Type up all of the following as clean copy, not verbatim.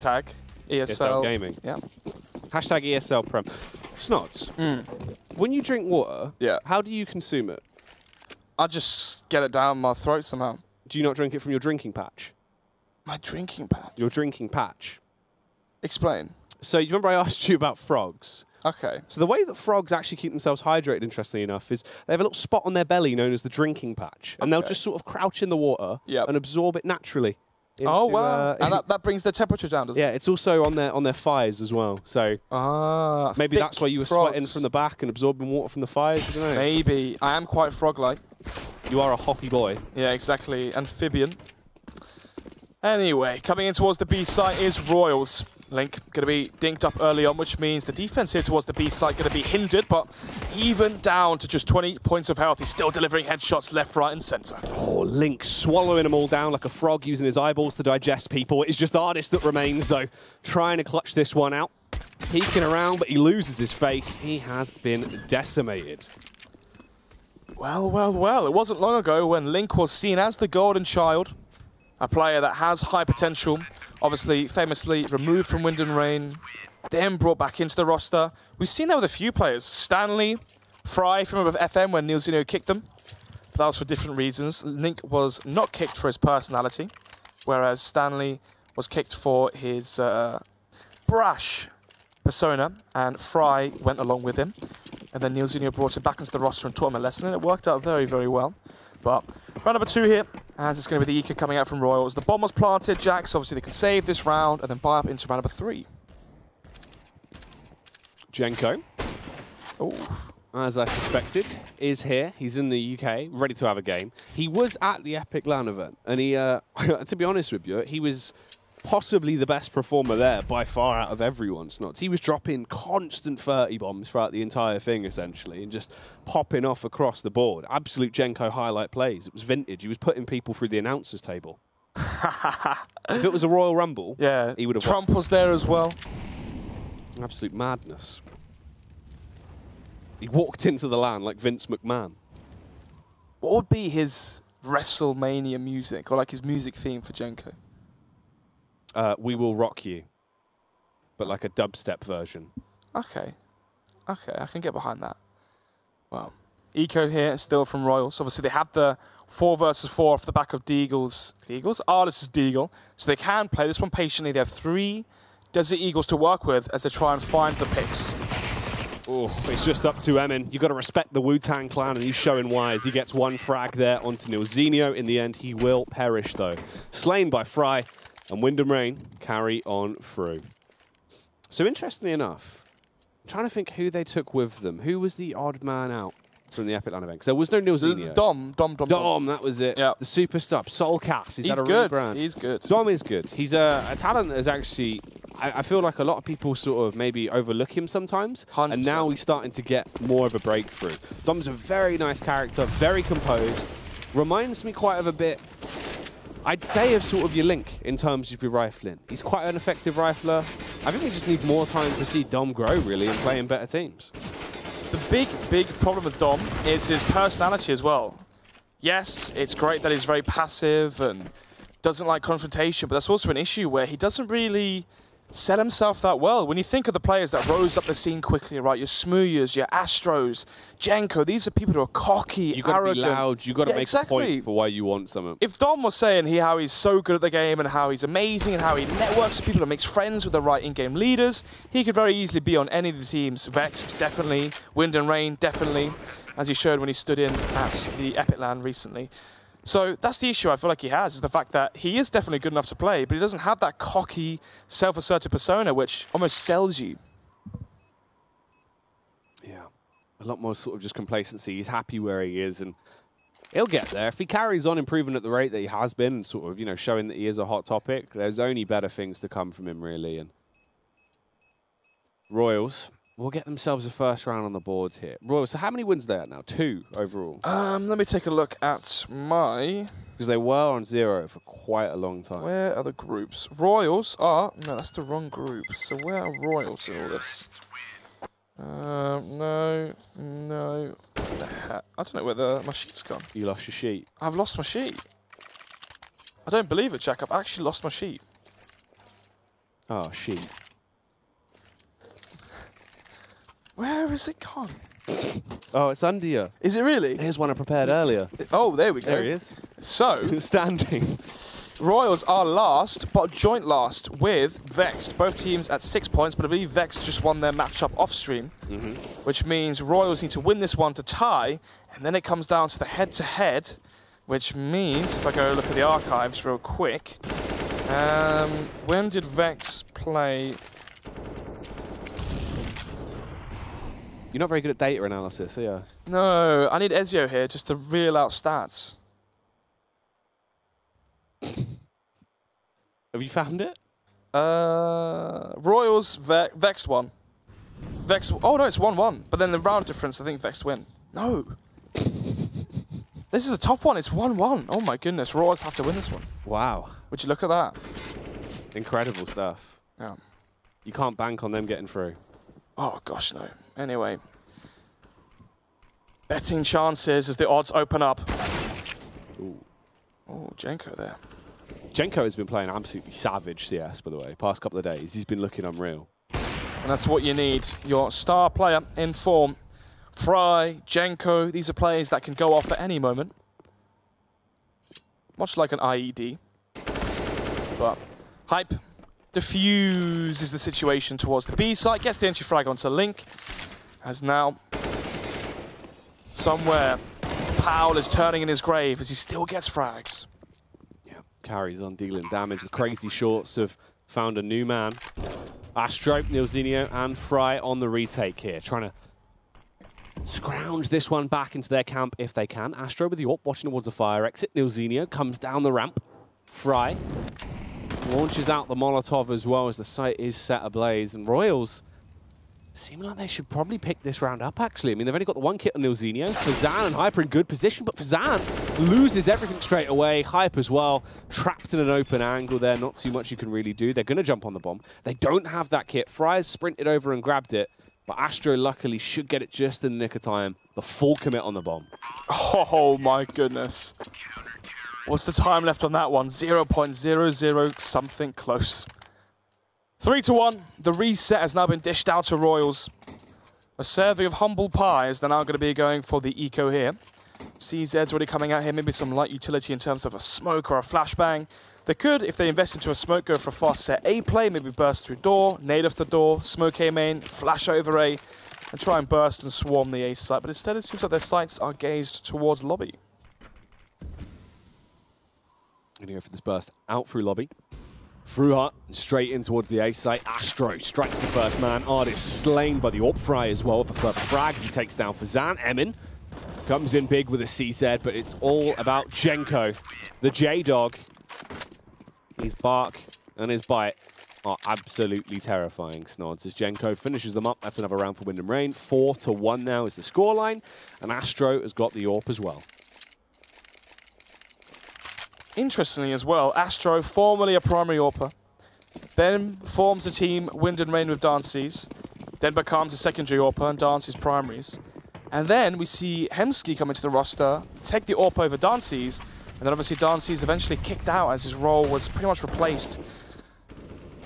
Tag ESL Gaming. Yeah. Hashtag ESL Prem. Snots, when you drink water, how do you consume it? I just get it down my throat somehow. Do you not drink it from your drinking patch? My drinking patch? Your drinking patch. Explain. So you remember I asked you about frogs? Okay. So the way that frogs actually keep themselves hydrated, interestingly enough, is they have a little spot on their belly known as the drinking patch. And they'll just sort of crouch in the water and absorb it naturally. Into, oh, wow. And that brings the temperature down, doesn't it? Yeah, it's also on their thighs as well. So maybe that's why you were sweating from the back and absorbing water from the thighs. I don't know. Maybe. I am quite frog-like. You are a hoppy boy. Yeah, exactly. Amphibian. Anyway, coming in towards the B site is Royals. Link going to be dinked up early on, which means the defense here towards the B site going to be hindered, but even down to just 20 points of health, he's still delivering headshots left, right, and center. Oh, Link swallowing them all down like a frog, using his eyeballs to digest people. It's just Artist that remains, though, trying to clutch this one out. Peeking around, but he loses his face. He has been decimated. Well, well, well. It wasn't long ago when Link was seen as the golden child, a player that has high potential. Obviously, famously removed from Wind and Rain, then brought back into the roster. We've seen that with a few players. Stanley, Fry from above FM when Nilzinho kicked them. But that was for different reasons. Link was not kicked for his personality, whereas Stanley was kicked for his brash persona, and Fry went along with him. And then Nilzinho brought him back into the roster and taught him a lesson, and it worked out very, very well. But round number 2 here, as it's going to be the Eco coming out from Royals. The bomb was planted, Jax, obviously they can save this round and then buy up into round number 3. Jenko, as I suspected, is here. He's in the UK, ready to have a game. He was at the Epic LAN event, and he, to be honest with you, he was possibly the best performer there by far out of everyone, Snots. He was dropping constant 30 bombs throughout the entire thing, essentially, and just popping off across the board. Absolute Jenko highlight plays. It was vintage. He was putting people through the announcers table. If it was a Royal Rumble, he would have Trump was there as well. Absolute madness. He walked into the LAN like Vince McMahon. What would be his WrestleMania music, or like his music theme for Jenko? We Will Rock You, but like a dubstep version. Okay. Okay, I can get behind that. Wow. Eco here, still from Royals. Obviously, they have the 4 versus 4 off the back of Deagle's. Artist is Deagle. So they can play this one patiently. They have 3 Desert Eagles to work with as they try and find the picks. Oh, it's just up to Emin. You've got to respect the Wu-Tang Clan, and he's showing why as he gets 1 frag there onto Nilzinho. In the end, he will perish, though. Slain by Fry. And Wind and Rain carry on through. So interestingly enough, I'm trying to think who they took with them. Who was the odd man out from the Epic LAN event? Because there was no Nilzinho. Dom, that was it. Yep. The superstar, Soulcast. He's had a good. rebrand. He's good. Dom is good. He's a talent that is actually, I feel like a lot of people sort of maybe overlook him sometimes. 100%. And now he's starting to get more of a breakthrough. Dom's a very nice character, very composed. Reminds me quite of a bit, I'd say, of sort of your Link in terms of your rifling. He's quite an effective rifler. I think we just need more time to see Dom grow, really, and play in better teams. The big problem with Dom is his personality as well. Yes, it's great that he's very passive and doesn't like confrontation, but that's also an issue where he doesn't really sell himself that well. When you think of the players that rose up the scene quickly, right? Your Smooyers, your Astros, Jenko, these are people who are cocky, you gotta arrogant. Be loud. You got to make a point for why you want something. If Dom was saying how he's so good at the game and how he's amazing and how he networks with people and makes friends with the right in-game leaders, he could very easily be on any of the teams. Vexed, definitely. Wind and Rain, definitely. As he showed when he stood in at the Epic LAN recently. So that's the issue I feel like he has, is the fact that he is definitely good enough to play, but he doesn't have that cocky, self-assertive persona which almost sells you. Yeah, a lot more sort of just complacency. He's happy where he is, and he'll get there. If he carries on improving at the rate that he has been, and sort of, you know, showing that he is a hot topic, there's only better things to come from him, really. And Royals will get themselves a first round on the board here. Royals, so how many wins they at now? 2 overall. Let me take a look at my... Because they were on 0 for quite a long time. Where are the groups? Royals are... No, that's the wrong group. So where are Royals in all this? No. What the heck? I don't know where my sheet's gone. You lost your sheet. I've lost my sheet. I don't believe it, Jack. I've actually lost my sheet. Oh, sheep. Where is it gone? Oh, it's under you. Is it really? Here's one I prepared earlier. Oh, there we go. There he is. So, Standings. Royals are last, but joint last with Vexed. Both teams at 6 points, but I believe Vexed just won their matchup off stream, which means Royals need to win this one to tie, and then it comes down to the head-to-head, which means, if I go look at the archives real quick, when did Vex play? You're not very good at data analysis, are you? No, I need Ezio here just to reel out stats. Have you found it? Royals, Vex won. Vex, oh no, it's 1-1. But then the round difference, I think Vex win. No. This is a tough one, it's 1-1. Oh my goodness, Royals have to win this one. Wow. Would you look at that? Incredible stuff. Yeah. You can't bank on them getting through. Oh gosh, no. Anyway. Betting chances as the odds open up. Ooh. Oh, Jenko there. Jenko has been playing absolutely savage CS, by the way, past couple of days. He's been looking unreal. And that's what you need. Your star player in form. Fry, Jenko, these are players that can go off at any moment. Much like an IED. But Hype diffuses the situation towards the B side, gets the entry frag onto Link. As now, somewhere, Powell is turning in his grave as he still gets frags. Carries on dealing damage. The crazy shorts have found a new man. Astro, Nilzinho, and Fry on the retake here, trying to scrounge this one back into their camp if they can. Astro with the AWP watching towards the fire exit. Nilzinho comes down the ramp. Fry launches out the Molotov as well as the site is set ablaze. And Royals seem like they should probably pick this round up, actually. I mean, they've only got the one kit on Nilzinho. Fazan and Hyper in good position, but Fazan loses everything straight away. Hype as well, trapped in an open angle there. Not too much you can really do. They're going to jump on the bomb. They don't have that kit. Fry's sprinted over and grabbed it, but Astro luckily should get it just in the nick of time. The full commit on the bomb. Oh my goodness. What's the time left on that one? 0.00 something close. 3-1. The reset has now been dished out to Royals. A serving of humble pies. They're now going to be going for the eco here. CZ's already coming out here. Maybe some light utility in terms of a smoke or a flashbang. They could, if they invest into a smoke, go for a fast set A play. Maybe burst through door, nade off the door, smoke A main, flash over A, and try and burst and swarm the A site. But instead, it seems like their sights are gazed towards lobby. Going to go for this burst out through lobby. Through hut and straight in towards the A site. Astro strikes the first man. Artist slain by the AWP Fry as well. For further frags, he takes down Fazan. Emin comes in big with a CZ, but it's all about Jenko. The J-Dog. His bark and his bite are absolutely terrifying, Snods. As Jenko finishes them up, that's another round for Wind and Rain. 4-1 now is the scoreline, and Astro has got the AWP as well. Interestingly as well, Astro, formerly a primary AWPer, then forms a team Wind and Rain with Dances, then becomes a secondary AWPer and Dances primaries. And then we see Hemsky come into the roster, take the AWP over Dances, and then obviously Dances eventually kicked out as his role was pretty much replaced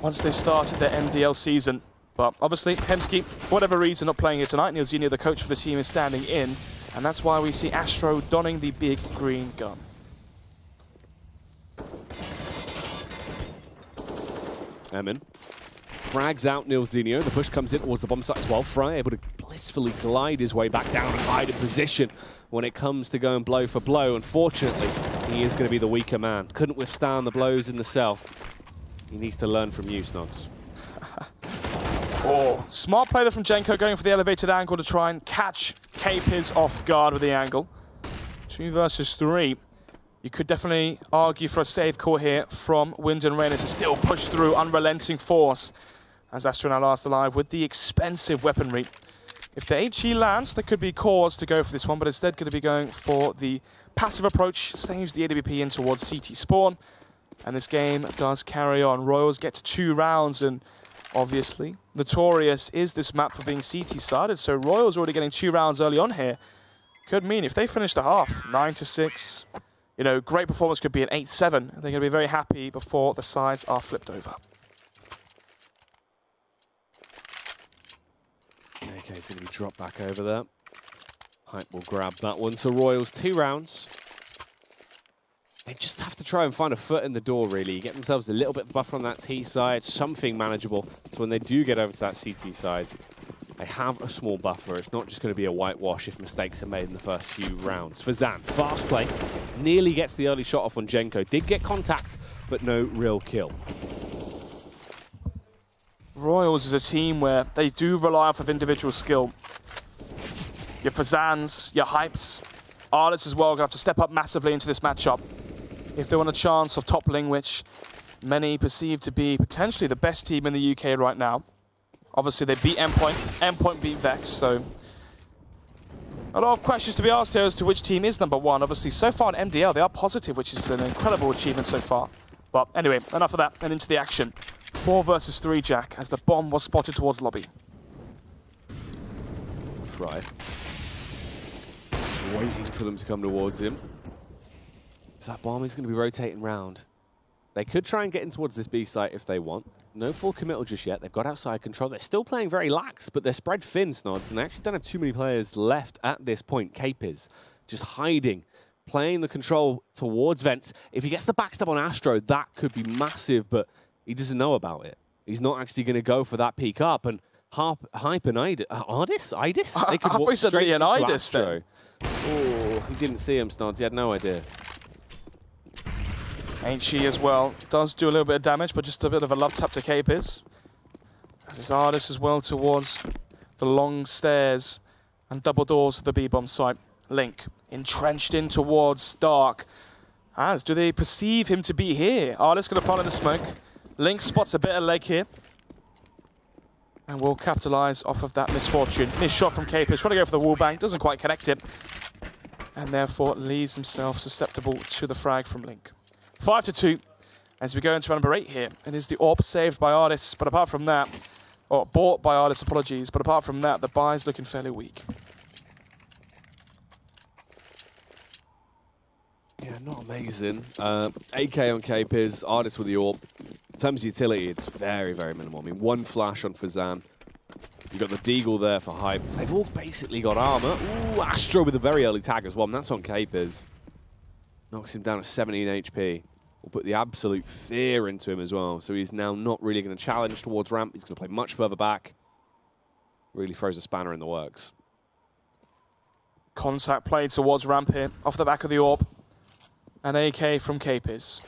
once they started their MDL season. But obviously, Hemsky, for whatever reason, not playing here tonight. Nilzinho, the coach for the team, is standing in, and that's why we see Astro donning the big green gun. Emin frags out Nilzinho. The push comes in towards the bomb site as well. Fry able to blissfully glide his way back down and hide in position when it comes to going blow for blow. Unfortunately, he is going to be the weaker man. Couldn't withstand the blows in the cell. He needs to learn from you, Snods. Oh, smart play there from Jenko, going for the elevated angle to try and catch K-Piz off guard with the angle. 2 versus 3. You could definitely argue for a save call here from Wind and Rain as it's still pushed through unrelenting force as Astro now last alive with the expensive weaponry. If the HE lands, there could be cause to go for this one, but instead going to be going for the passive approach, saves the AWP in towards CT spawn, and this game does carry on. Royals get to 2 rounds, and obviously, notorious is this map for being CT-sided, so Royals already getting 2 rounds early on here. Could mean if they finish the half, 9-6, you know, great performance could be an 8-7. They're going to be very happy before the sides are flipped over. Okay, he's going to be dropped back over there. Hype will grab that one. So Royals, 2 rounds. They just have to try and find a foot in the door, really. Get themselves a little bit of buffer on that T side, something manageable. So when they do get over to that CT side, they have a small buffer. It's not just going to be a whitewash if mistakes are made in the first few rounds. Fazan, fast play, nearly gets the early shot off on Jenko. Did get contact, but no real kill. Royals is a team where they do rely off of individual skill. Your Fazans, your Hypes, Artists as well are going to have to step up massively into this matchup if they want a chance of toppling, which many perceive to be potentially the best team in the UK right now. Obviously, they beat Endpoint. Endpoint beat Vex, so a lot of questions to be asked here as to which team is number 1. Obviously, so far in MDL, they are positive, which is an incredible achievement so far. But anyway, enough of that, and into the action. 4 versus 3, Jack, as the bomb was spotted towards lobby. Right. Waiting for them to come towards him. So that bomb is going to be rotating round. They could try and get in towards this B site if they want. No full committal just yet. They've got outside control. They're still playing very lax, but they're spread thin, Snods, and they actually don't have too many players left at this point. Cape is just hiding, playing the control towards Vents. If he gets the backstab on Astro, that could be massive, but he doesn't know about it. He's not actually going to go for that peek up, and Hype and Idis? They could walk straight into Astro. Oh, he didn't see him, Snods. He had no idea. HE as well does do a little bit of damage, but just a bit of a love tap to Capers. As his Artist as well towards the long stairs and double doors of the B-bomb site. Link entrenched in towards Dark. As do they perceive him to be here? Artist going to plant in the smoke. Link spots a bit of leg here. And will capitalize off of that misfortune. Missed shot from Capers, trying to go for the wall bang, doesn't quite connect it. And therefore leaves himself susceptible to the frag from Link. 5-2 as we go into round number 8 here. It is the AWP saved by Artists, but apart from that, or bought by Artists, apologies, but apart from that, the buy is looking fairly weak. Yeah, not amazing. AK on Capers, Artists with the AWP. In terms of utility, it's very, very minimal. I mean, 1 flash on Fazan. You've got the Deagle there for Hype. They've all basically got armor. Ooh, Astro with a very early tag as well, and that's on Capers. Knocks him down to 17 HP. Will put the absolute fear into him as well. So he's now not really going to challenge towards ramp. He's going to play much further back. Really throws a spanner in the works. Contact play towards ramp here, off the back of the AWP. An AK from Capers.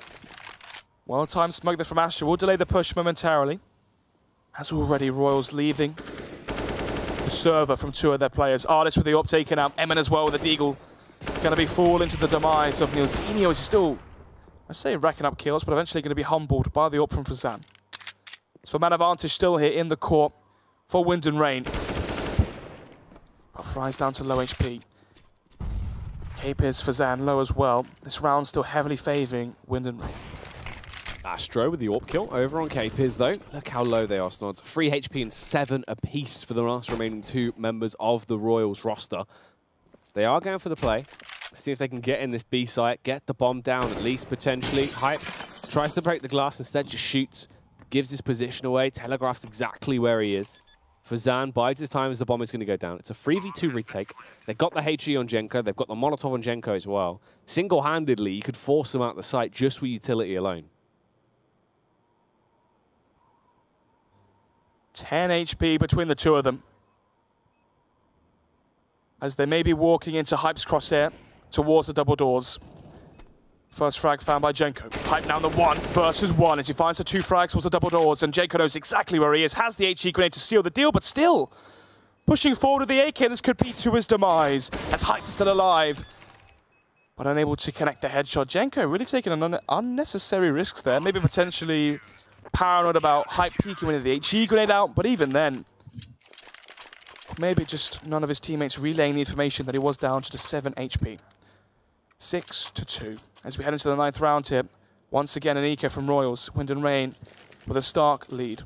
Well-timed smoke there from Astro will delay the push momentarily. As already Royals leaving the server from 2 of their players. Artist with the AWP taken out. Emin as well with the Deagle. Going to be fall into the demise of Neilzinho. He's still, I say, racking up kills, but eventually going to be humbled by the AWP from Fazan. So man advantage still here in the court for Wind and Rain. But Fry's down to low HP. Capers, Fazan low as well. This round still heavily favouring Wind and Rain. Astro with the AWP kill over on Capers though. Look how low they are, Snods. 3 HP and 7 apiece for the last remaining 2 members of the Royals roster. They are going for the play. See if they can get in this B site, get the bomb down at least potentially. Hype tries to break the glass, instead just shoots, gives his position away, telegraphs exactly where he is. Fazan bides his time as the bomb is going to go down. It's a 3v2 retake. They've got the HE on Jenko, they've got the Molotov on Jenko as well. Single-handedly, you could force them out of the site just with utility alone. 10 HP between the 2 of them. As they may be walking into Hype's crosshair towards the double doors. First frag found by Jenko. Hype now the 1 versus 1 as he finds the 2 frags towards the double doors, and Jenko knows exactly where he is, has the HE grenade to seal the deal, but still pushing forward with the AK. This could be to his demise as Hype's still alive, but unable to connect the headshot. Jenko really taking an unnecessary risks there, maybe potentially paranoid about Hype peeking with the HE grenade out, but even then, maybe just none of his teammates relaying the information that he was down to just 7 HP. 6-2 as we head into the 9th round here. Once again, an eco from Royals. Wind and Rain with a stark lead.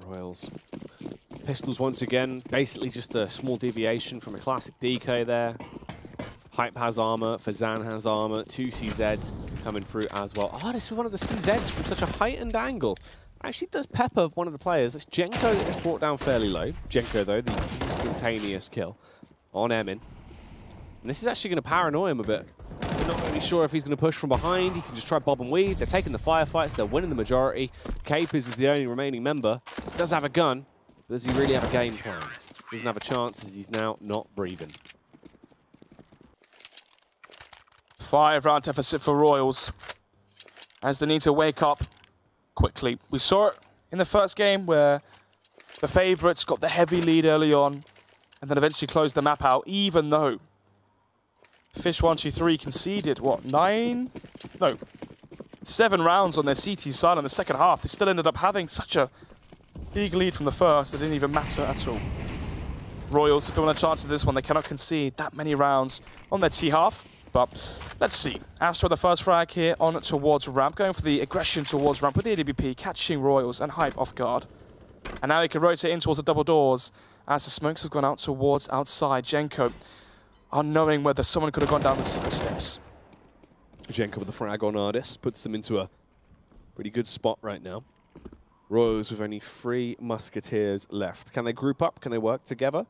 Royals. Pistols once again, basically just a small deviation from a classic DK there. Hype has armor, Fazan has armor, 2 CZs coming through as well. Artist with one of the CZs from such a heightened angle. Actually does pepper one of the players. That's Jenko that is brought down fairly low. Jenko, though, the instantaneous kill on Emin. And this is actually going to paranoia him a bit. We're not really sure if he's going to push from behind. He can just try bob and weave. They're taking the firefights. They're winning the majority. Capers is the only remaining member. Does have a gun. But does he really have a game plan? Doesn't have a chance as he's now not breathing. 5-round deficit for Royals as they need to wake up quickly. We saw it in the first game where the favourites got the heavy lead early on and then eventually closed the map out, even though Fish123 conceded, what, 7 rounds on their CT side in the second half. They still ended up having such a big lead from the first, it didn't even matter at all. Royals, if they want a chance of this one, they cannot concede that many rounds on their T half. But let's see. Astro, the first frag here on towards ramp, going for the aggression towards ramp with the AWP, catching Royals and Hype off guard. And now he can rotate in towards the double doors as the smokes have gone out towards outside. Jenko, unknowing whether someone could have gone down the secret steps. Jenko with the frag on Ardis puts them into a pretty good spot right now. Royals with only 3 Musketeers left. Can they group up? Can they work together?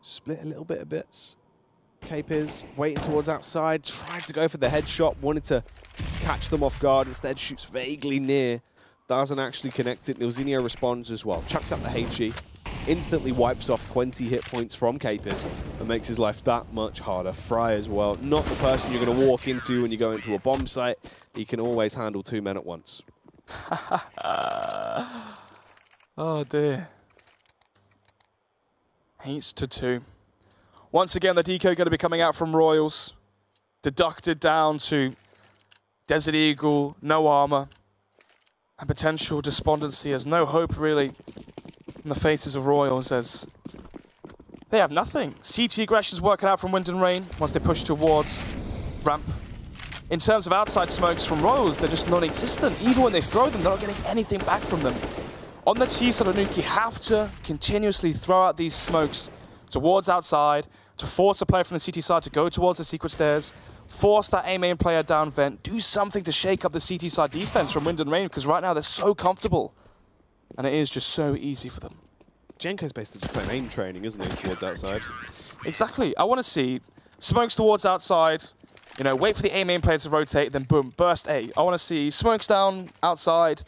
Split a little bit of bits. Capers waiting towards outside, tried to go for the headshot, wanted to catch them off guard, instead shoots vaguely near, doesn't actually connect it. Nilzinho responds as well, chucks out the HE, instantly wipes off 20 hit points from Capers and makes his life that much harder. Fry as well, not the person you're going to walk into when you go into a bomb site. He can always handle 2 men at once. Oh dear. 8-2. Once again, the deco going to be coming out from Royals. Deducted down to Desert Eagle, no armor, and potential despondency as no hope really in the faces of Royals as they have nothing. CT aggression's working out from Wind and Rain once they push towards ramp. In terms of outside smokes from Royals, they're just non-existent. Even when they throw them, they're not getting anything back from them. On the T side of Nuke, you have to continuously throw out these smokes towards outside to force a player from the CT side to go towards the secret stairs, force that A main player down vent, do something to shake up the CT side defense from Wind and Rain, because right now they're so comfortable. And it is just so easy for them. Jenko's basically just playing aim training, isn't he, towards outside? Exactly. I want to see smokes towards outside, you know, wait for the A main player to rotate, then boom, burst A. I want to see smokes down outside.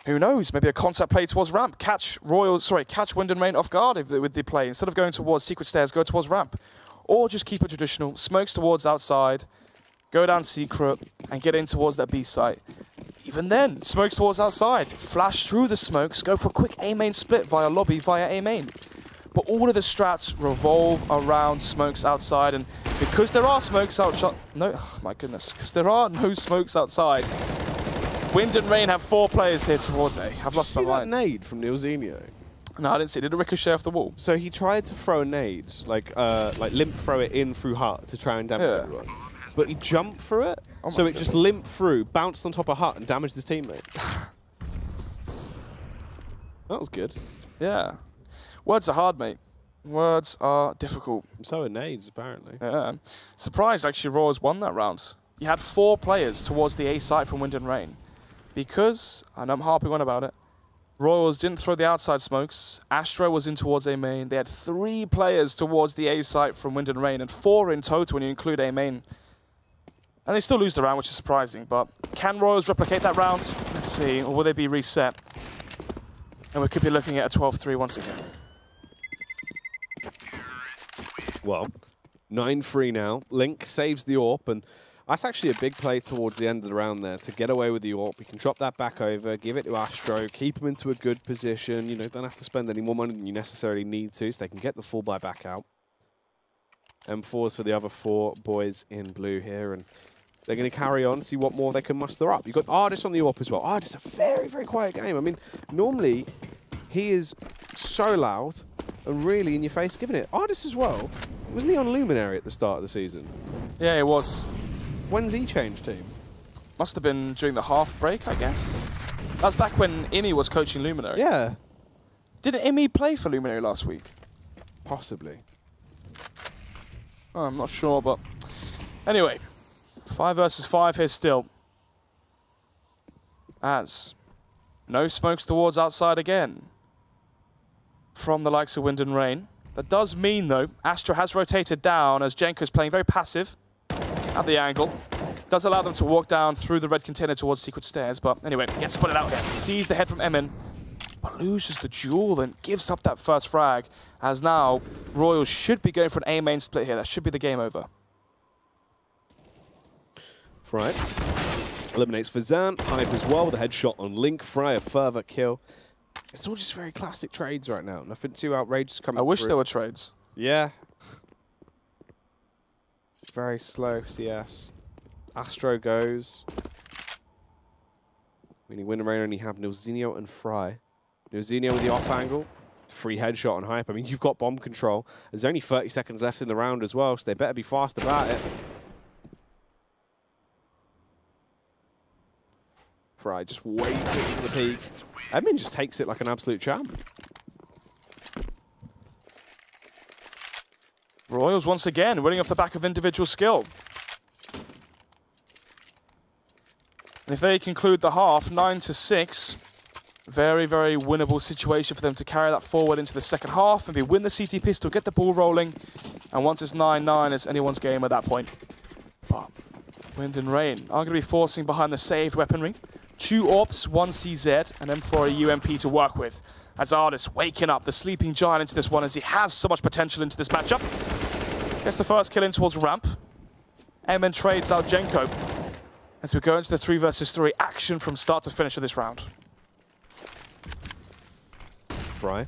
Who knows? Maybe a concept play towards ramp. Catch Wind and Rain off guard with the play. Instead of going towards secret stairs, go towards ramp. Or just keep it traditional. Smokes towards outside, go down secret, and get in towards that B site. Even then, smokes towards outside. Flash through the smokes, go for a quick A main split via lobby, via A main. But all of the strats revolve around smokes outside, and because there are smokes outside, because there are no smokes outside, Wind and Rain have 4 players here towards A. I've lost my mind. Did you see that nade from Nilzinho? No, I didn't see it. Did it ricochet off the wall? So he tried to throw nades, like limp throw it in through hut to try and damage everyone. But he jumped through it, so it just limped through, bounced on top of hut and damaged his teammate. That was good. Yeah. Words are hard, mate. Words are difficult. So are nades, apparently. Yeah. Surprised, actually, Royals won that round. You had 4 players towards the A site from Wind and Rain. Because, and I'm harping on about it, Royals didn't throw the outside smokes. Astro was in towards A main. They had 3 players towards the A site from Wind and Rain, and 4 in total when you include A main. And they still lose the round, which is surprising. But can Royals replicate that round? Let's see. Or will they be reset? And we could be looking at a 12-3 once again. Well, 9-3 now. Link saves the AWP, and that's actually a big play towards the end of the round there to get away with the AWP. We can drop that back over, give it to Astro, keep him into a good position. You know, don't have to spend any more money than you necessarily need to, so they can get the full buy back out. M4s for the other 4 boys in blue here, and they're going to carry on, see what more they can muster up. You've got Ardis on the AWP as well. Ardis, a very, very quiet game. I mean, normally he is so loud and really in your face giving it. Ardis as well. Wasn't he on Luminary at the start of the season? Yeah, it was. When's he changed team? Must have been during the half break, I guess. That was back when Imi was coaching Luminary. Yeah. Didn't Imi play for Luminary last week? Possibly. Oh, I'm not sure, but anyway, 5 versus 5 here still. As No smokes towards outside again from the likes of Wind and Rain. That does mean, though, Astro has rotated down as Jenko's playing very passive at the angle. Does allow them to walk down through the red container towards Secret Stairs, but anyway, gets spotted out again. Sees the head from Emin, but loses the duel and gives up that first frag, as now Royals should be going for an A main split here. That should be the game over. Fry eliminates Fazan. Hype as well with a headshot on Link. Fry a further kill. It's all just very classic trades right now. Nothing too outrageous coming through. I wish there were trades. Yeah. Very slow CS. Astro goes. Meaning Wind and Rain only have Nilzinho and Fry. Nilzinho with the off angle. Free headshot on Hype. I mean, you've got bomb control. There's only 30 seconds left in the round as well, so they better be fast about it. Fry just waiting for the peak. Emin just takes it like an absolute champ. Royals once again winning off the back of individual skill. And if they conclude the half 9-6, very, very winnable situation for them to carry that forward into the second half. Maybe win the CT pistol, get the ball rolling, and once it's 9-9, it's anyone's game at that point. But Wind and Rain are going to be forcing behind the saved weaponry. 2 AWPs, 1 CZ, and M4 a UMP to work with. As Artis waking up the sleeping giant into this one, as he has so much potential into this matchup. Gets the first kill in towards ramp. Emin trades out Jenko as we go into the 3 versus 3 action from start to finish of this round. Fry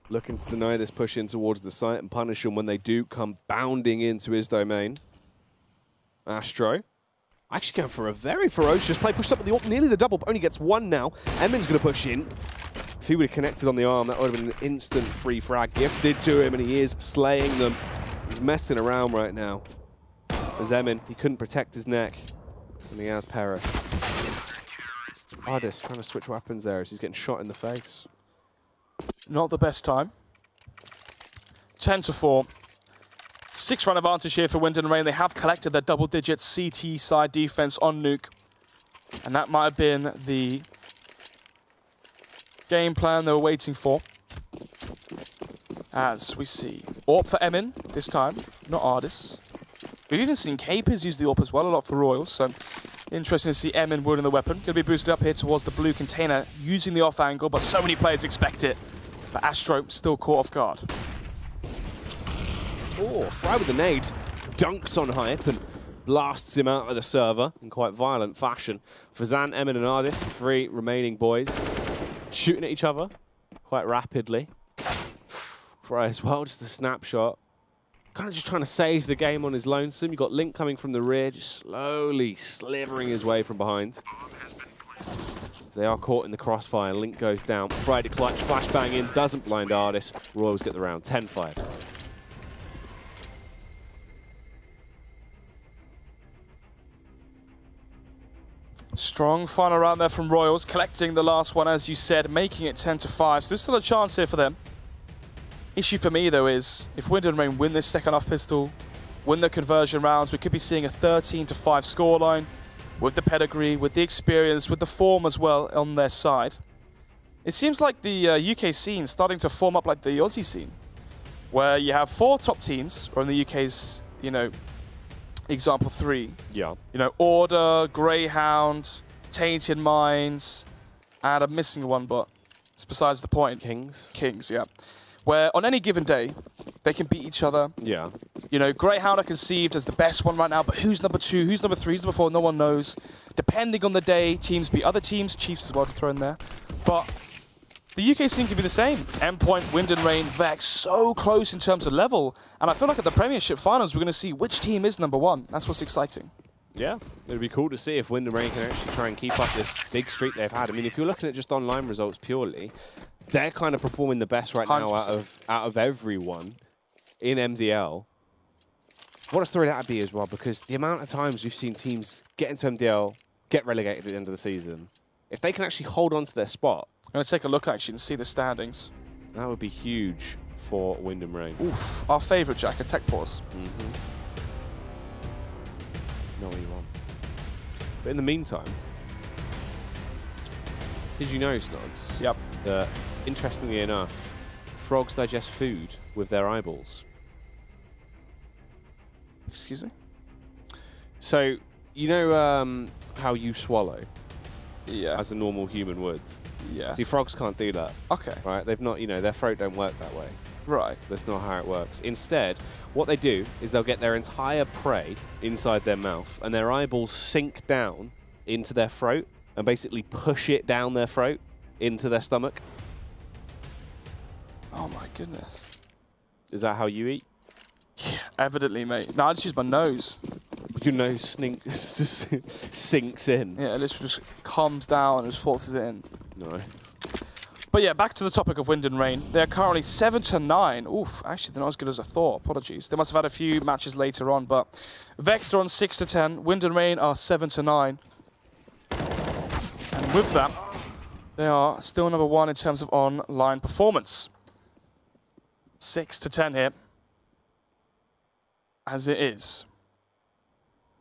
looking to deny this push in towards the site and punish them when they do come bounding into his domain. Astro actually going for a very ferocious play. Pushed up with the AWP, nearly the double, but only gets 1 now. Emin's going to push in. If he would have connected on the arm, that would have been an instant free frag gifted to him, and he is slaying them. He's messing around right now. As Emin, he couldn't protect his neck, and he has perished. Ardis trying to switch weapons there as he's getting shot in the face. Not the best time. 10-4. 6-run advantage here for Wind and Rain. They have collected their double-digit CT side defense on Nuke. And that might have been the game plan they were waiting for. As we see AWP for Emin this time, not Ardis. We've even seen Capers use the AWP as well, a lot for Royals. So interesting to see Emin wielding the weapon. Going to be boosted up here towards the blue container, using the off angle, but so many players expect it. But Astro still caught off guard. Oh, Fry with the nade. Dunks on Hype and blasts him out of the server in quite violent fashion. Fazan, Emin and Ardis, 3 remaining boys, shooting at each other quite rapidly. Fry as well, just a snapshot. Kind of just trying to save the game on his lonesome. You've got Link coming from the rear, just slowly slithering his way from behind. They are caught in the crossfire. Link goes down. Fry to clutch, flashbang in, doesn't blind Ardis. Royals get the round, 10-5. Strong final round there from Royals, collecting the last one, as you said, making it 10-5. So there's still a chance here for them. Issue for me, though, is if Wind and Rain win this second half pistol, win the conversion rounds, we could be seeing a 13-5 scoreline with the pedigree, with the experience, with the form as well on their side. It seems like the UK scene starting to form up like the Aussie scene, where you have 4 top teams, or in the UK's, you know, example 3. Yeah. You know, Order, Greyhound, Tainted Minds, and I'm missing one, but it's besides the point. Kings. Kings, yeah. Where on any given day, they can beat each other. Yeah. You know, Greyhound are conceived as the best one right now, but who's number 2, who's number 3, who's number 4, no one knows. Depending on the day, teams beat other teams, Chiefs as well to throw in there. But the UK scene can be the same. Endpoint, Wind and Rain, Vex, so close in terms of level. And I feel like at the Premiership finals, we're going to see which team is number 1. That's what's exciting. Yeah. It'd be cool to see if Wind and Rain can actually try and keep up this big streak they've had. I mean, if you're looking at just online results purely, they're kind of performing the best right now out of everyone in MDL. What a story that would be as well, because the amount of times we've seen teams get into MDL, get relegated at the end of the season, if they can actually hold on to their spot. I'm going to take a look actually and see the standings. That would be huge for Wind and Rain. Oof, our favourite Jack, a tech pause. Know what you want. But in the meantime, Did you know, Snods? Yep. That, interestingly enough, frogs digest food with their eyeballs. Excuse me? So, you know how you swallow? Yeah. As a normal human would? Yeah. See, frogs can't do that. Okay. Right? They've not, you know, their throat don't work that way. Right. That's not how it works. Instead, what they do is they'll get their entire prey inside their mouth and their eyeballs sink down into their throat and basically push it down their throat into their stomach. Oh my goodness. Is that how you eat? Yeah, evidently, mate. No, I just use my nose. Your nose just sinks in. Yeah, it literally just calms down and just forces it in. Nice. But yeah, back to the topic of Wind and Rain. They're currently 7-9. Oof, actually they're not as good as I thought. Apologies. They must have had a few matches later on, but Vex are on 6-10. Wind and Rain are 7-9. And with that, they are still number 1 in terms of online performance. 6-10 here. As it is.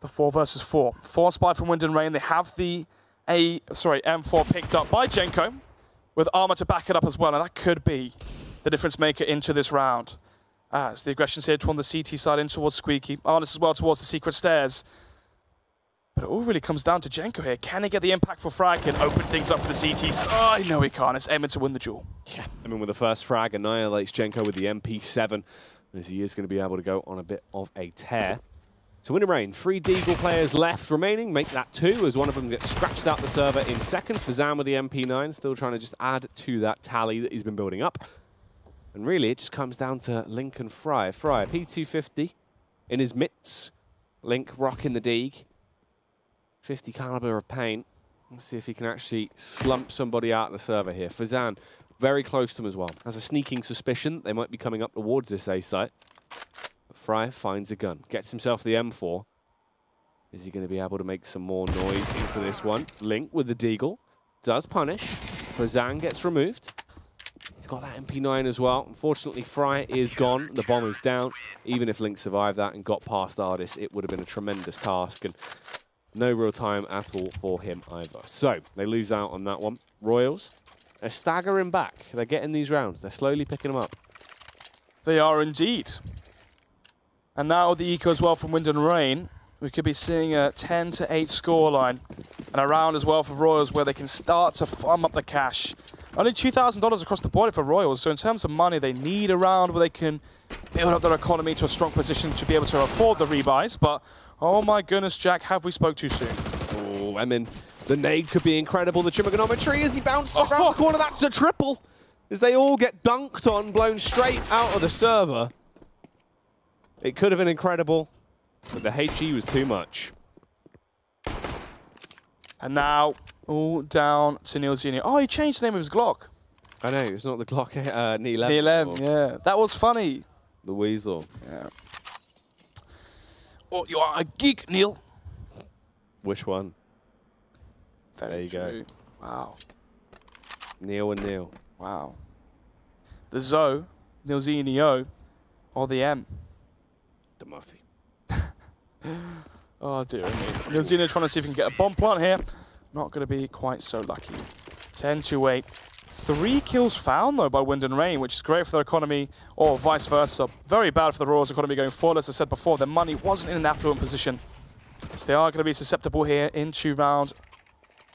The 4 versus 4. 4 spy from Wind and Rain. They have the M4 picked up by Jenko, with armor to back it up as well, and that could be the difference maker into this round. As the aggression's here on the CT side in towards Squeaky. Arnis as well towards the secret stairs. But it all really comes down to Jenko here. Can he get the impactful frag and open things up for the CT side? No, he can't. It's Emin to win the duel. Yeah, Emin with the first frag annihilates Jenko with the MP7, as he is going to be able to go on a bit of a tear. So Wind and Rain, 3 Deagle players left remaining, make that 2 as one of them gets scratched out the server in seconds. Fazan with the MP9, still trying to just add to that tally that he's been building up. And really, it just comes down to Link and Fry. Fry, P250 in his mitts. Link rocking the Deag. 50 caliber of paint. Let's see if he can actually slump somebody out of the server here. Fazan, very close to him as well. Has a sneaking suspicion they might be coming up towards this A site. Fry finds a gun, gets himself the M4. Is he going to be able to make some more noise into this one? Link with the Deagle does punish. Fazan gets removed. He's got that MP9 as well. Unfortunately, Fry is gone. The bomb is down. Even if Link survived that and got past Ardis, it would have been a tremendous task. And no real time at all for him either. So, they lose out on that one. Royals, they're staggering back. They're getting these rounds. They're slowly picking them up. They are indeed. And now the eco as well from Wind and Rain. We could be seeing a 10-8 scoreline. And a round as well for Royals where they can start to farm up the cash. Only $2,000 across the board for Royals. So in terms of money, they need a round where they can build up their economy to a strong position to be able to afford the rebuys. But, oh my goodness, Jack, have we spoke too soon? Oh, Emin, the nade could be incredible. The trigonometry as he bounced around the corner. That's a triple. As they all get dunked on, blown straight out of the server. It could have been incredible, but the HE was too much. And now, all down to Neil Zini. Oh, he changed the name of his Glock. I know, it's not the Glock, Neil Neil, yeah. That was funny. The Weasel. Yeah. Oh, you are a geek, Neil. Which one? There you go. go. Wow. Neil and Neil. Wow. The Zo, Neil Zini O, or the M. The Muffy. Oh dear me. Neil Zini trying to see if he can get a bomb plant here. Not going to be quite so lucky. 10-8. 3 kills found though by Wind and Rain, which is great for their economy, or vice versa. Very bad for the Royals' economy going forward. As I said before, their money wasn't in an affluent position. So they are going to be susceptible here into round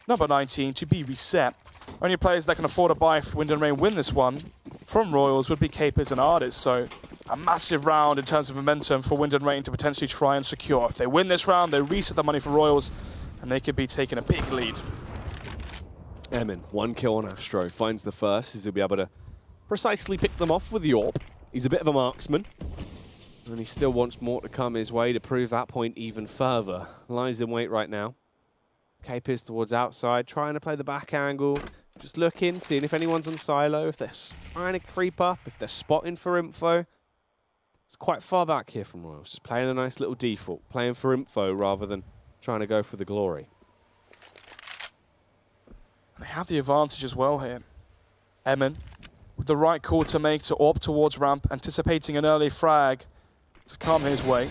number 19 to be reset. Only players that can afford to buy if Wind and Rain win this one from Royals would be Capers and Ardis. So a massive round in terms of momentum for Wind and Rain to potentially try and secure. If they win this round, they reset the money for Royals, and they could be taking a big lead. Emin, 1 kill on Astro, finds the first, as he'll be able to precisely pick them off with the AWP. He's a bit of a marksman, and he still wants more to come his way to prove that point even further. Lies in wait right now. Capers towards outside, trying to play the back angle, just looking, seeing if anyone's on silo, if they're trying to creep up, if they're spotting for info. It's quite far back here from Royals, just playing a nice little default, playing for info rather than trying to go for the glory. They have the advantage as well here. Emin, with the right call to make to AWP towards ramp, anticipating an early frag to come his way.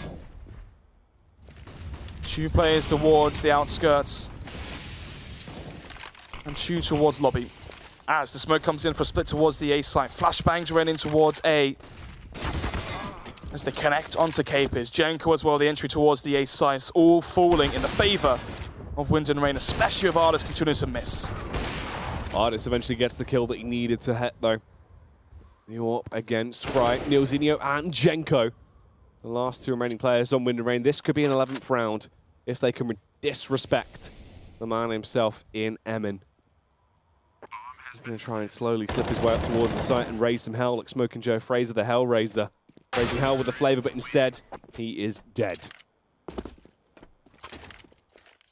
2 players towards the outskirts. And 2 towards lobby. As the smoke comes in for a split towards the A site. Flashbangs ran in towards A. As they connect onto Capers. Jenko as well, the entry towards the A site. All falling in the favor of Wind and Rain, especially with Artis continuing to miss. Artis eventually gets the kill that he needed to hit, though. The AWP against Fry, Nilzinho and Jenko. The last 2 remaining players on Wind and Rain. This could be an 11th round if they can disrespect the man himself in Emin. He's going to try and slowly slip his way up towards the site and raise some hell like Smoking Joe Fraser, the Hellraiser. Raising hell with the flavor, but instead, he is dead.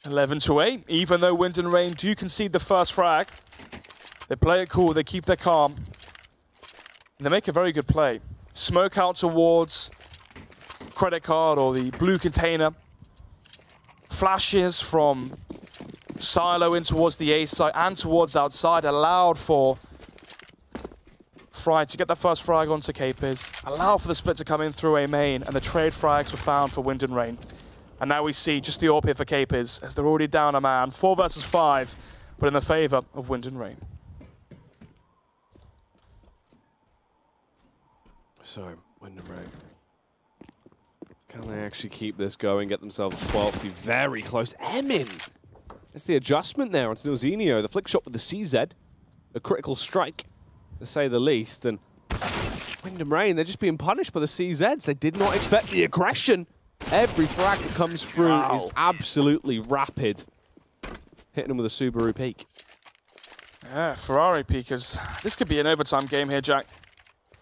11-8, even though Wind and Rain do concede the first frag. They play it cool, they keep their calm. And they make a very good play. Smoke out towards credit card or the blue container. Flashes from Silo in towards the A side and towards outside, allowed for Fry to get the first frag onto Capers, allow for the split to come in through A main, and the trade frags were found for Wind and Rain. And now we see just the AWP here for Capers, as they're already down a man. 4 versus 5, but in the favor of Wind and Rain. So, Wind and Rain. Can they actually keep this going, get themselves to 12, be very close? Emin! It's the adjustment there onto Nilzinho. The flick shot with the CZ. A critical strike, to say the least. And Wind and Rain, they're just being punished by the CZs. They did not expect the aggression. Every frag that comes through is absolutely rapid. Hitting them with a Subaru peak. Yeah, Ferrari peakers. This could be an overtime game here, Jack.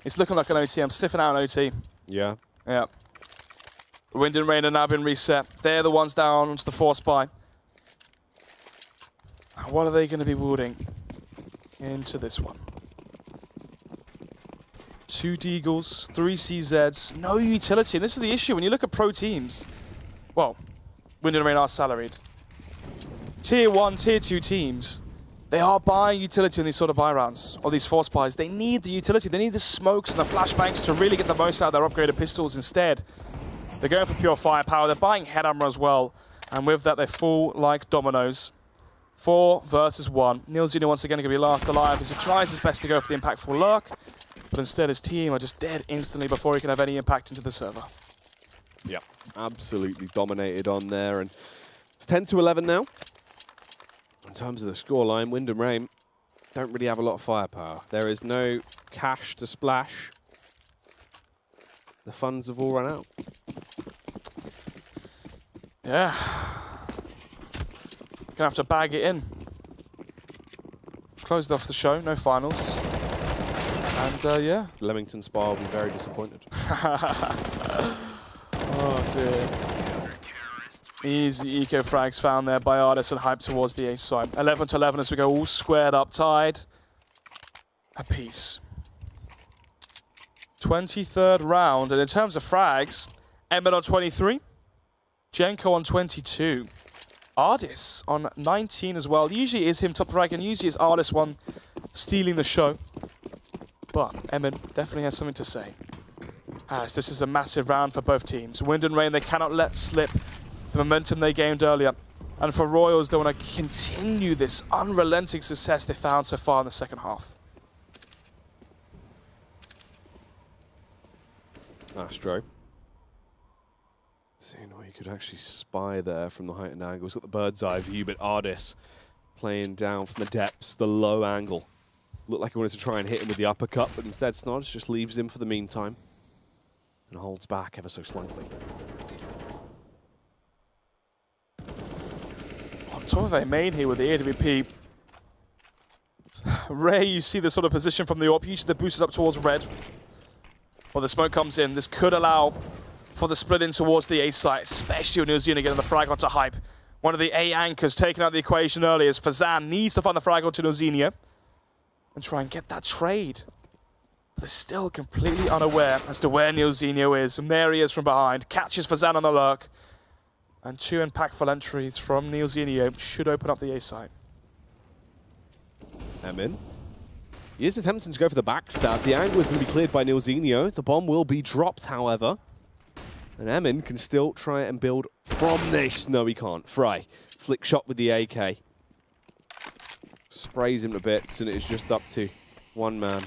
It's looking like an OT. I'm sniffing out an OT. Yeah. Yeah. Wind and Rain have now been reset. They're the ones down onto the force buy. What are they going to be wielding into this one? 2 Deagles, 3 CZs, no utility. And this is the issue when you look at pro teams. Well, Wind and Rain are salaried. Tier 1, Tier 2 teams, they are buying utility in these sort of buy rounds, or these force buys. They need the utility. They need the smokes and the flashbangs to really get the most out of their upgraded pistols. Instead, they're going for pure firepower. They're buying head armor as well. And with that, they fall like dominoes. 4 versus 1. Nilzinho once again going to be last alive as he tries his best to go for the impactful lurk. But instead, his team are just dead instantly before he can have any impact into the server. Yeah, absolutely dominated on there. And it's 10-11 now. In terms of the scoreline, Wind and Rain don't really have a lot of firepower. There is no cash to splash. The funds have all run out. Yeah. Gonna have to bag it in. Closed off the show, no finals. And yeah. Leamington Spa will be very disappointed. Oh dear. Easy eco frags found there by Artis and hype towards the A side. 11-11 as we go all squared up, tied. Apiece. 23rd round, and in terms of frags, Emmett on 23, Jenko on 22. Artis on 19 as well. Usually is him top frag, and usually is Artis one stealing the show. But Emmett definitely has something to say. As this is a massive round for both teams. Wind and Rain, they cannot let slip the momentum they gained earlier. And for Royals, they want to continue this unrelenting success they found so far in the second half. Astro. Seeing what you could actually spy there from the heightened angle. He's got the bird's eye view, but Artis playing down from the depths, the low angle. Looked like he wanted to try and hit him with the uppercut, but instead Snods just leaves him for the meantime and holds back ever so slightly. On top of a main here with the AWP. Ray, you see the sort of position from the AWP. Usually they're boosted up towards red. Well, the smoke comes in. This could allow for the split in towards the A site, especially when Nilzinho getting the frag onto hype. One of the A anchors taken out of the equation earlier as Fazan needs to find the frag onto Nilzinho and try and get that trade. But they're still completely unaware as to where Nilzinho is. And there he is from behind. Catches Fazan on the lurk. And 2 impactful entries from Nilzinho should open up the A site. Emin. He is attempting to go for the backstab. The angle is going to be cleared by Nilzinho. The bomb will be dropped, however. And Emin can still try and build from this. No, he can't. Fry. Flick shot with the AK. sprays him to bits, and it is just up to one man.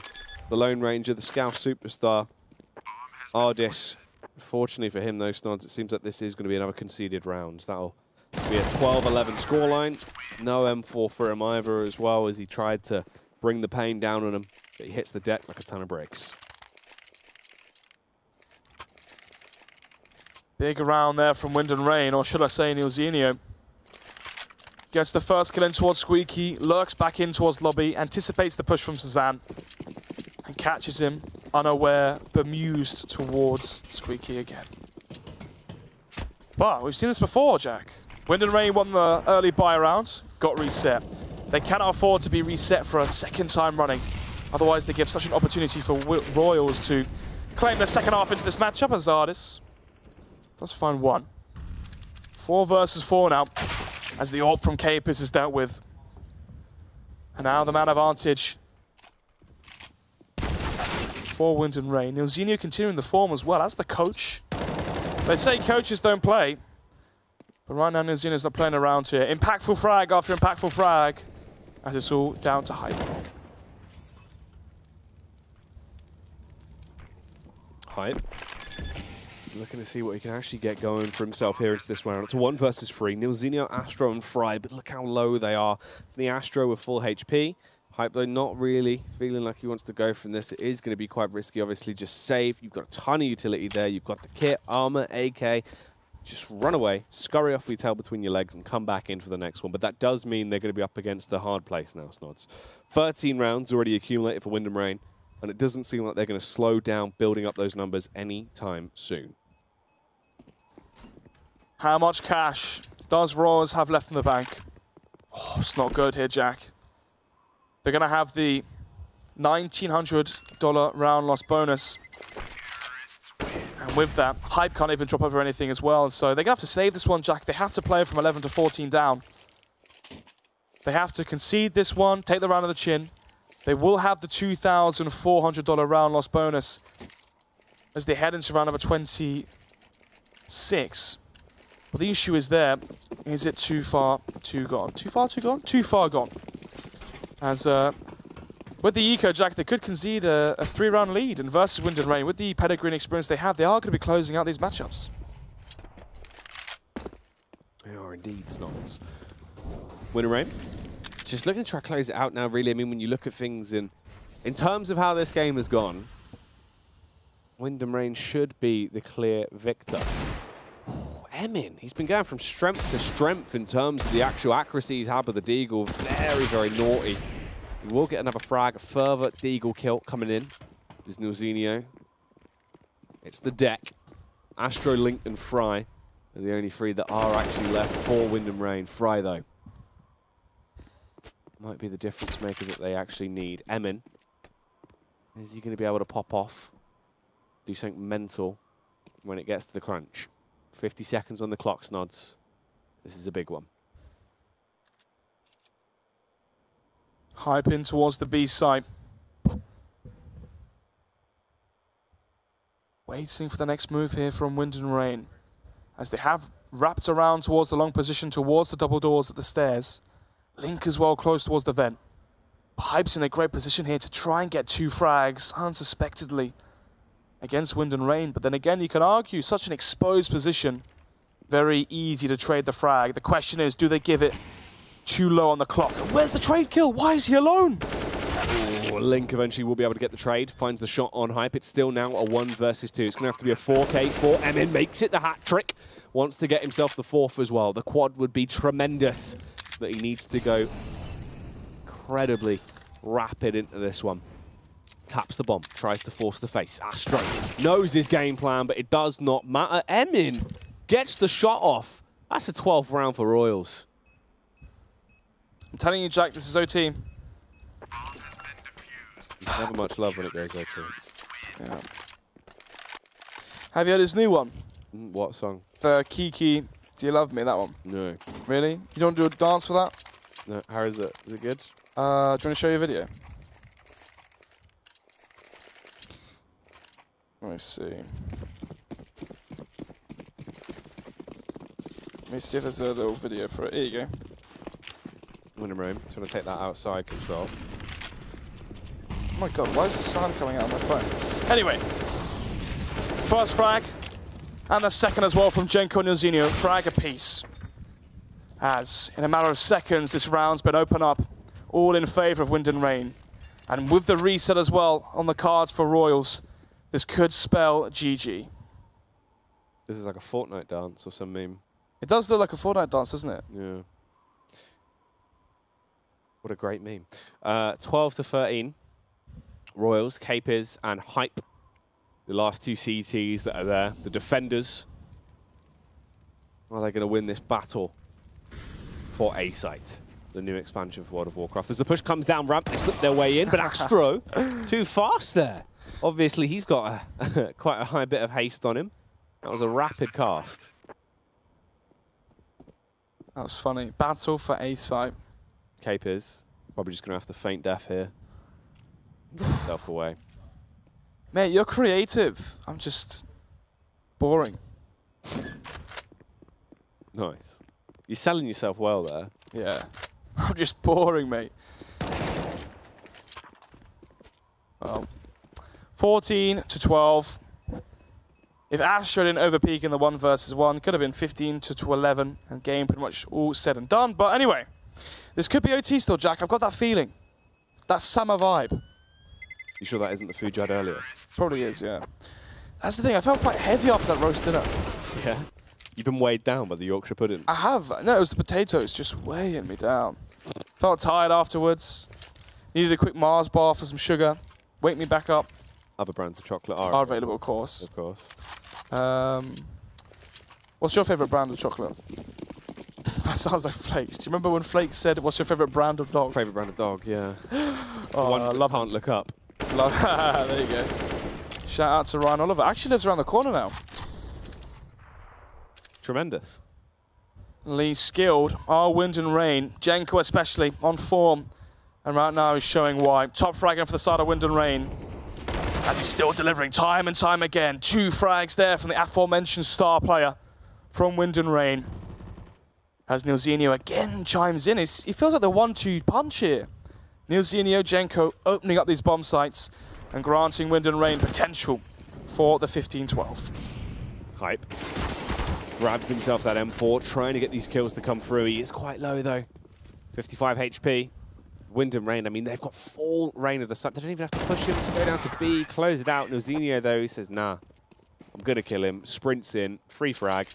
The Lone Ranger, the Scout superstar, Ardis. Fortunately for him, though, Snods, it seems like this is going to be another conceded round. That'll be a 12-11 scoreline. No M4 for him either, as well, as he tried to bring the pain down on him. But he hits the deck like a ton of bricks. Big round there from Wind and Rain, or should I say Nilzinho. Gets the first kill in towards Squeaky, lurks back in towards Lobby, anticipates the push from Suzanne, and catches him unaware, bemused towards Squeaky again. But we've seen this before, Jack. Wind and Rain won the early buy round, got reset. They cannot afford to be reset for a second time running. Otherwise, they give such an opportunity for Royals to claim the second half into this matchup, as Ardis does find one. 4 versus 4 now, as the AWP from Capers is dealt with. And now the man advantage for Wind and Rain. Nilzinho continuing the form as well as the coach. They say coaches don't play, but right now Nilzinho's not playing around here. Impactful frag after impactful frag, as it's all down to hype. Hype. Looking to see what he can actually get going for himself here into this round. It's a 1 versus 3. Nilzinho, Astro, and Fry, but look how low they are. It's the Astro with full HP. Hype, though, not really feeling like he wants to go from this. It is going to be quite risky, obviously. Just save. You've got a ton of utility there. You've got the kit, armor, AK. Just run away, scurry off with your tail between your legs, and come back in for the next one. But that does mean they're going to be up against a hard place now, Snods. 13 rounds already accumulated for Wind and Rain, and it doesn't seem like they're going to slow down building up those numbers anytime soon. How much cash does Royals have left in the bank? Oh, it's not good here, Jack. They're going to have the $1,900 round loss bonus. And with that, Hype can't even drop over anything as well. So they're going to have to save this one, Jack. They have to play from 11 to 14 down. They have to concede this one, take the round on the chin. They will have the $2,400 round loss bonus as they head into round number 26. Well, the issue is there. Is it too far, too gone? Too far, too gone? Too far gone. As with the Eco, Jack, they could concede a 3-round lead. And versus Wind and Rain, with the pedigree and experience they have, they are going to be closing out these matchups. They are indeed, Snots. Wind and Rain, just looking to try to close it out now, really. I mean, when you look at things in terms of how this game has gone, Wind and Rain should be the clear victor. Emin, he's been going from strength to strength in terms of the actual accuracy he's had with the Deagle. Very, very naughty. He will get another frag, a further Deagle kill coming in. There's Nilzinho. It's the deck. Astro, Link, and Fry are the only 3 that are actually left for Wind and Rain. Fry, though, might be the difference maker that they actually need. Emin, is he going to be able to pop off, do something mental when it gets to the crunch? 50 seconds on the clock, Snods. This is a big one. Hype in towards the B side. Waiting for the next move here from Wind and Rain, as they have wrapped around towards the long position, towards the double doors at the stairs. Link as well, close towards the vent. Hype's in a great position here to try and get 2 frags unsuspectedly against Wind and Rain. But then again, you can argue such an exposed position, very easy to trade the frag. The question is, do they give it too low on the clock? Where's the trade kill? Why is he alone? Ooh, Link eventually will be able to get the trade, finds the shot on Hype. It's still now a 1 versus 2. It's going to have to be a 4K for Emin. Makes it the hat trick. Wants to get himself the 4th as well. The quad would be tremendous, but he needs to go incredibly rapid into this one. Taps the bomb, tries to force the face. Astro knows his game plan, but it does not matter. Emin gets the shot off. That's a 12th round for Royals. I'm telling you, Jack, this is OT. There's never much love when it goes OT. Yeah. Have you heard his new one? What song? The Kiki, Do You Love Me, that one? No. Really? You don't do a dance for that? No. How is it? Is it good? Do you want to show you a video? Let me see. Let me see if there's a little video for it. Here you go. Wind & Rain. Just want to take that outside control. Oh my god, why is the sound coming out of my phone? Anyway, first frag, and the second as well from Jenko and Nilzinho. Frag apiece. As, in a matter of seconds, this round's been opened up, all in favour of Wind & Rain. And with the reset as well on the cards for Royals, this could spell GG. This is like a Fortnite dance or some meme. It does look like a Fortnite dance, doesn't it? Yeah. What a great meme. 12-13. Royals, Capers, and Hype. The last two CTs that are there. The defenders. Are they going to win this battle for A-Site? The new expansion for World of Warcraft. As the push comes down ramp, they slip their way in, but Astro, too fast there. Obviously, he's got quite a high bit of haste on him. That was a rapid cast. That was funny. Battle for A-Site. Capers, probably just going to have to feint death here. Get himself away. Mate, you're creative. I'm just boring. Nice. You're selling yourself well there. Yeah. I'm just boring, mate. Well, 14-12. If Astro didn't overpeak in the 1 versus 1, could have been 15-11, and game pretty much all said and done. But anyway, this could be OT still, Jack. I've got that feeling. That summer vibe. You sure that isn't the food you had earlier? Probably is, yeah. That's the thing. I felt quite heavy after that roast dinner. Yeah. You've been weighed down by the Yorkshire pudding. I have. No, it was the potatoes just weighing me down. Felt tired afterwards. Needed a quick Mars bar for some sugar. Wake me back up. Other brands of chocolate are available, of course. Of course. What's your favourite brand of chocolate? That sounds like Flakes. Do you remember when Flakes said, what's your favourite brand of dog? Favourite brand of dog, yeah. Oh, one I love can't look up. There you go. Shout out to Ryan Oliver. Actually lives around the corner now. Tremendous. Lee skilled. Our Wind & Rain. Jenko especially on form. And right now he's showing why. Top fragging for the side of Wind & Rain. As he's still delivering time and time again. 2 frags there from the aforementioned star player from Wind & Rain. As Nilzinho again chimes in. He feels like the 1-2 punch here. Nilzinho, Jenko opening up these bomb sites and granting Wind & Rain potential for the 15-12. Hype. Grabs himself that M4, trying to get these kills to come through. He is quite low though. 55 HP. Wind & Rain, I mean, they've got full reign of the sun. They don't even have to push him to go down to B, close it out. Nilzinho though, he says, nah, I'm going to kill him. Sprints in, free frag.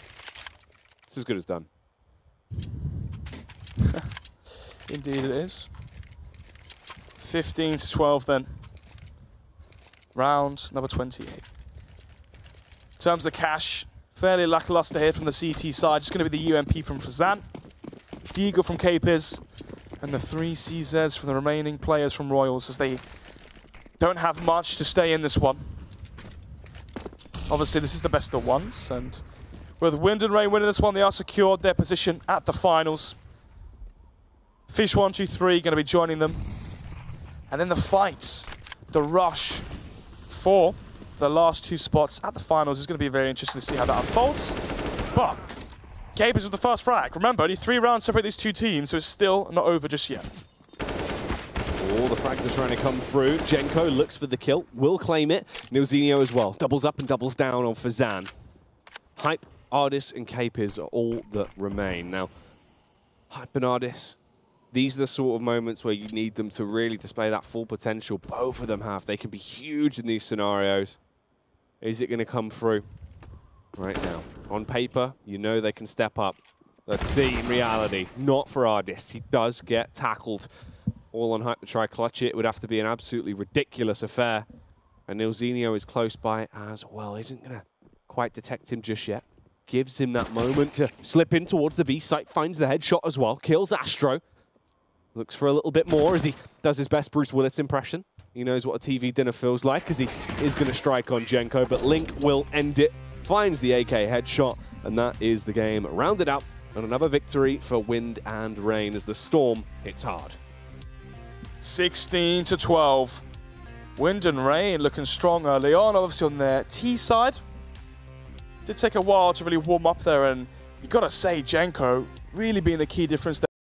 It's as good as done. Indeed it is. 15-12 then. Round number 28. In terms of cash, fairly lackluster here from the CT side. Just going to be the UMP from Fazan, Eagle from Capers, and the 3 CZs from the remaining players from Royals, as they don't have much to stay in this one. Obviously, this is the best of ones, and with Wind & Rain winning this one, they are secured their position at the finals. Fish 1, 2, 3 going to be joining them. And then the fights, the rush for the last 2 spots at the finals is going to be very interesting to see how that unfolds. But Capers with the first frag. Remember, only 3 rounds separate these 2 teams, so it's still not over just yet. All the frags are trying to come through. Jenko looks for the kill, will claim it. Nilzinho as well. Doubles up and doubles down on Fazan. Hype, Ardis, and Capers are all that remain. Now, Hype and Ardis, these are the sort of moments where you need them to really display that full potential. Both of them have. They can be huge in these scenarios. Is it going to come through? Right now. On paper, you know they can step up. Let's see in reality. Not for Ardis. He does get tackled. All on Hype to try clutch it. It would have to be an absolutely ridiculous affair. And Nilzinho is close by as well. Isn't going to quite detect him just yet. Gives him that moment to slip in towards the B site. Finds the headshot as well. Kills Astro. Looks for a little bit more as he does his best Bruce Willis impression. He knows what a TV dinner feels like as he is going to strike on Jenko, but Link will end it. Finds the AK headshot, and that is the game rounded out. And another victory for Wind & Rain as the Storm hits hard. 16-12. Wind & Rain looking strong early on, obviously on their T side. Did take a while to really warm up there, and you got to say Jenko really being the key difference there.